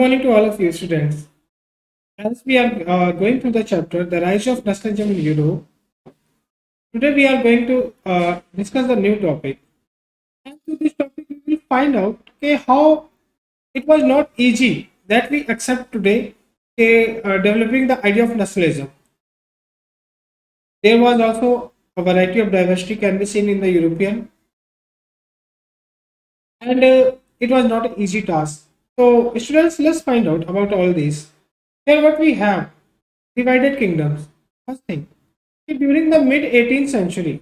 morning to all of you students. As we are going through the chapter, The Rise of Nationalism in Europe, today we are going to discuss a new topic. And through this topic, we will find out how it was not easy that we accept today developing the idea of nationalism. There was also a variety of diversity can be seen in the European, and it was not an easy task. So, students, let's find out about all these. Here, what we have divided kingdoms. First thing, during the mid 18th century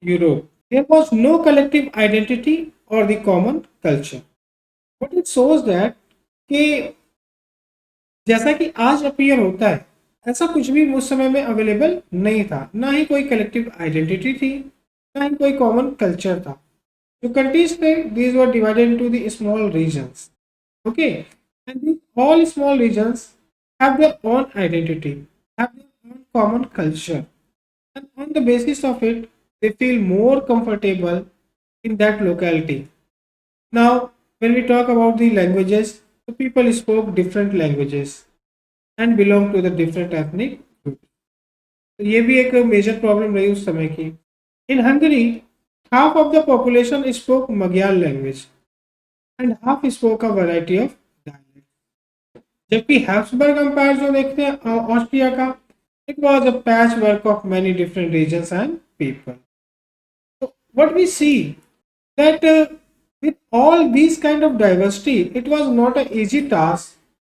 Europe, there was no collective identity or the common culture. But it shows that कि जैसा कि आज appear होता है ऐसा कुछ भी उस समय में अवेलेबल नहीं था, ना ही कोई कलेक्टिव आइडेंटिटी थी, ना ही कोई कॉमन कल्चर था. जो कंट्रीज थे these were divided into the small regions. Okay, and these all small regions have their own identity, have their own common culture, and on the basis of it they feel more comfortable in that locality. Now when we talk about the languages, the people spoke different languages and belong to the different ethnic groups. तो ये भी एक major problem रही उस समय की. इन Hungary half of the population spoke Magyar language and half spoke a variety of dialects. जबकि Habsburg empire जो देखते हैं ऑस्ट्रिया का, it was a patchwork of many different regions and people. So what we see that with all these kind of diversity, it was not an easy task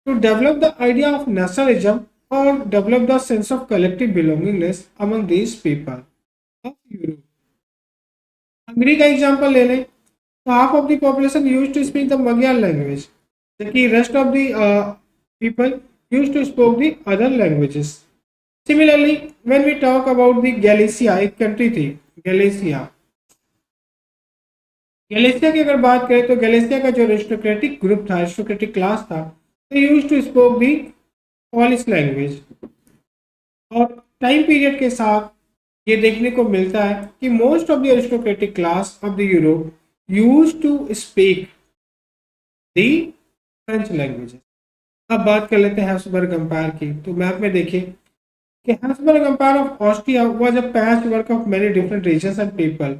to develop the idea of nationalism or develop the sense of collective belongingness among these people of Europe. Hungary का example ले लें तो half of the population used to speak the Magyar language, जबकि rest of the people used to speak the other languages. Similarly, when we talk about the Galicia, एक country थी Galicia. Galicia की अगर बात करें तो गैलिसिया का जो एरिस्टोक्रेटिक ग्रुप था, एरिस्टोक्रेटिक क्लास था, they used to speak the Polish language. और टाइम पीरियड के साथ ये देखने को मिलता है कि most of the aristocratic class of the Europe used to speak the French languages. अब बात कर लेते हैं हैब्सबर्ग एम्पायर की. तो मैप में देखिए कि Habsburg empire of Austria was a patch work of many different regions and people.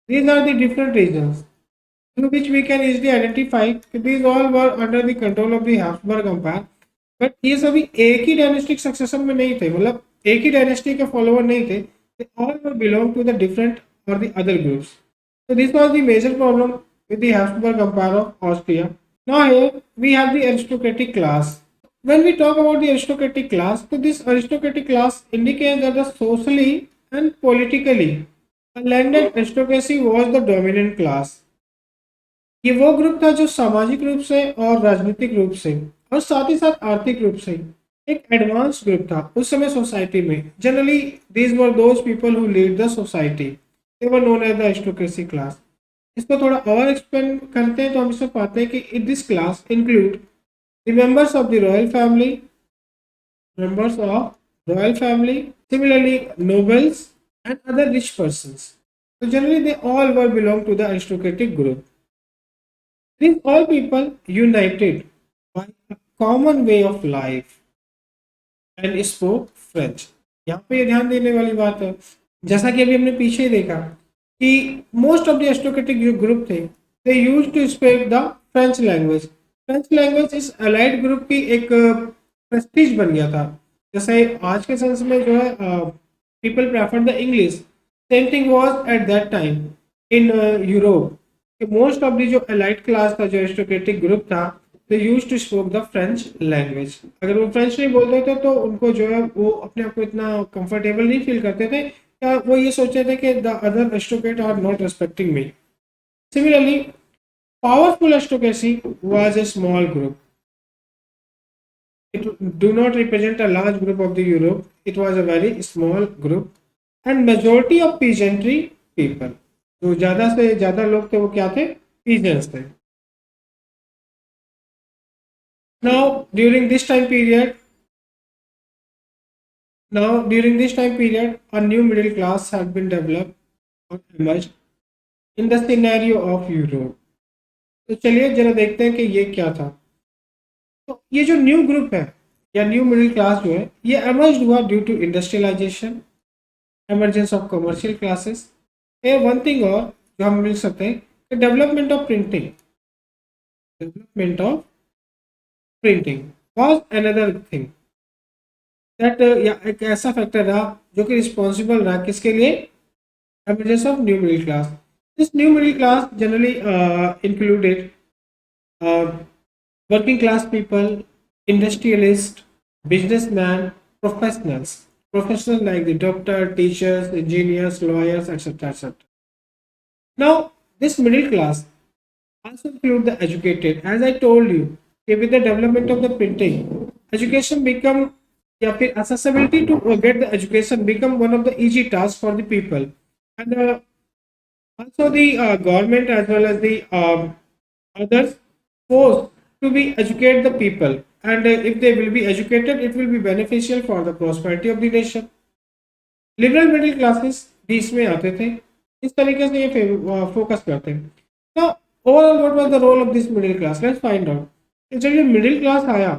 These are the different regions through which we can easily identify कि these all were under the control of the Habsburg Empire. But ये सभी एक ही dynastic succession में नहीं थे, मतलब एक ही dynasty के फॉलोअर नहीं थे. they all were belong to the different or the other groups. So this was the major problem with the Habsburg Empire of Austria. Now here we have the aristocratic class. When we talk about the aristocratic class, so this aristocratic class indicates that the socially and politically a landed aristocracy was the dominant class. ये वो group था जो सामाजिक रूप से और राजनीतिक रूप से और साथ ही साथ आर्थिक रूप से एक एडवांस ग्रुप था उस समय सोसाइटी में. Generally these were those people who lead the society, they were known as the aristocracy class. इसको थोड़ा और एक्सप्लेन करते हैं तो हम इसमें पाते हैं कि in this class include the members of the royal family, members of royal family, similarly nobles and other rich persons. So generally they all were belong to the aristocratic group. These all people united by a common way of life and spoke French. यहाँ पे ये ध्यान देने वाली बात है, जैसा कि अभी हमने पीछे ही देखा कि मोस्ट ऑफ द एरिस्टोक्रेटिक जो ग्रुप थे they used to speak the French language. French language इस अलाइड ग्रुप की एक प्रेस्टीज बन गया था. जैसे आज के सेंस में जो है people prefer the English, same thing was at that time in Europe. Most of the जो एलाइट क्लास था, जो एरिस्टोक्रेटिक ग्रुप था, they used to spoke the French language. अगर वो फ्रेंच नहीं बोलते थे तो उनको जो है वो अपने आप को इतना कंफर्टेबल नहीं फील करते थे, या वो ये सोचते थे कि the other aristocrat are not respecting me. Similarly powerful aristocracy was a small group. It do not represent a large group of the Europe. It was a very small group and majority of peasantry people. जो ज्यादा से ज्यादा लोग थे वो क्या थे? Peasants थे. Now during this time period, a new middle class had been developed or emerged in the scenario of Europe. तो चलिए जरा देखते हैं कि ये क्या था. तो ये जो न्यू ग्रुप है या न्यू मिडिल क्लास जो है ये एमर्ज हुआ due to industrialisation, emergence of commercial classes. ये वन थिंग और जो हम मिल सकते हैं, development of printing, development of printing was another thing that, या एक ऐसा फैक्टर रहा जो कि रिस्पॉन्सिबल रहा किसके लिए, emergence of new middle class. This new middle class generally included uh, working class people, industrialists, businessmen, professionals, professionals like the doctor, teachers, engineers, lawyers, etc., etc. Now, this middle class also include the educated. As I told you, with the development of the printing, education become, yeah, accessibility to get the education become one of the easy tasks for the people, and also the government as well as the others forced to be educate the people, and if they will be educated, it will be beneficial for the prosperity of the nation. Liberal middle classes भी इसमें आते थे, इस तरीके से ये focus करते हैं। तो overall what was the role of this middle class, let's find out. जब ये मिडिल क्लास आया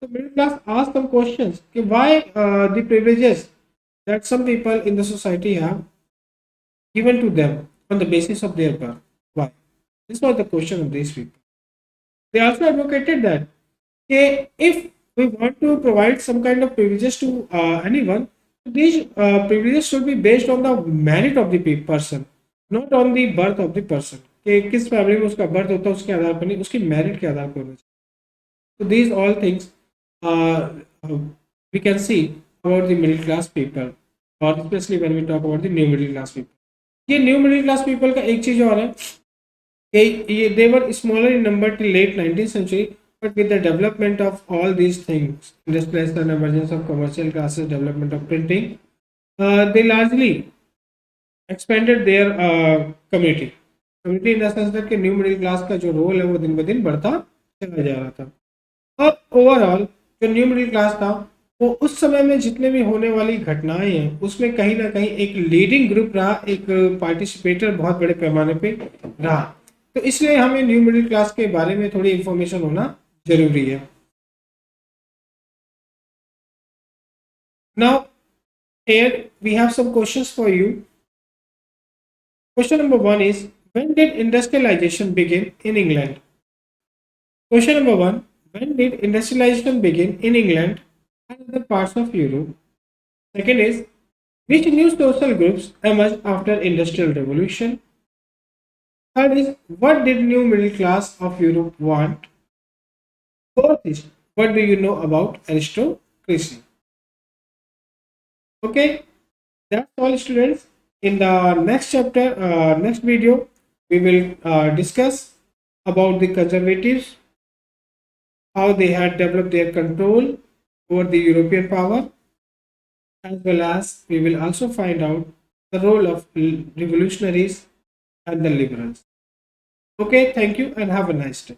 तो middle class asked some questions कि why the privileges that some people in the society have given to them on the basis of their birth. Why? This was the question of these people. They also advocated that if we want to provide some kind of privileges to anyone, these privileges should be based on the merit of the person, not on the birth of the person. कि किस family में उसका birth होता है उसके आधार पर नहीं, उसकी मेरिट के आधार पर होना चाहिए। तो these all things we can see about the middle class people, or especially when we talk about the new middle class people. ये न्यू मिडिल क्लास पीपल का एक चीज और है कि ये they were smaller in number till late 19th century, but with the development of all these things, industrialization, emergence of commercial classes, development of printing, they largely expanded their community in the sense that new middle class का जो role है वो दिन ब दिन बढ़ता चला जा रहा था। और ओवरऑल जो न्यू मिडिल क्लास था वो उस समय में जितने भी होने वाली घटनाएं हैं उसमें कहीं ना कहीं एक लीडिंग ग्रुप रहा, एक पार्टिसिपेटर बहुत बड़े पैमाने पे रहा। तो इसलिए हमें न्यू मिडिल क्लास के बारे में थोड़ी इंफॉर्मेशन होना जरूरी है। Now here we have some questions for you. Question number 1 is, when did industrialization begin in England? Question number 1, when did industrialization begin in England and other parts of Europe? Second is, which new social groups emerged after Industrial Revolution? Third is, what did new middle class of Europe want? Fourth is, what do you know about aristocracy? Okay, that's all students. In the next chapter, next video, we will discuss about the conservatives, how they had developed their control over the European power, as well as we will also find out the role of revolutionaries and the liberals. Okay, thank you and have a nice day.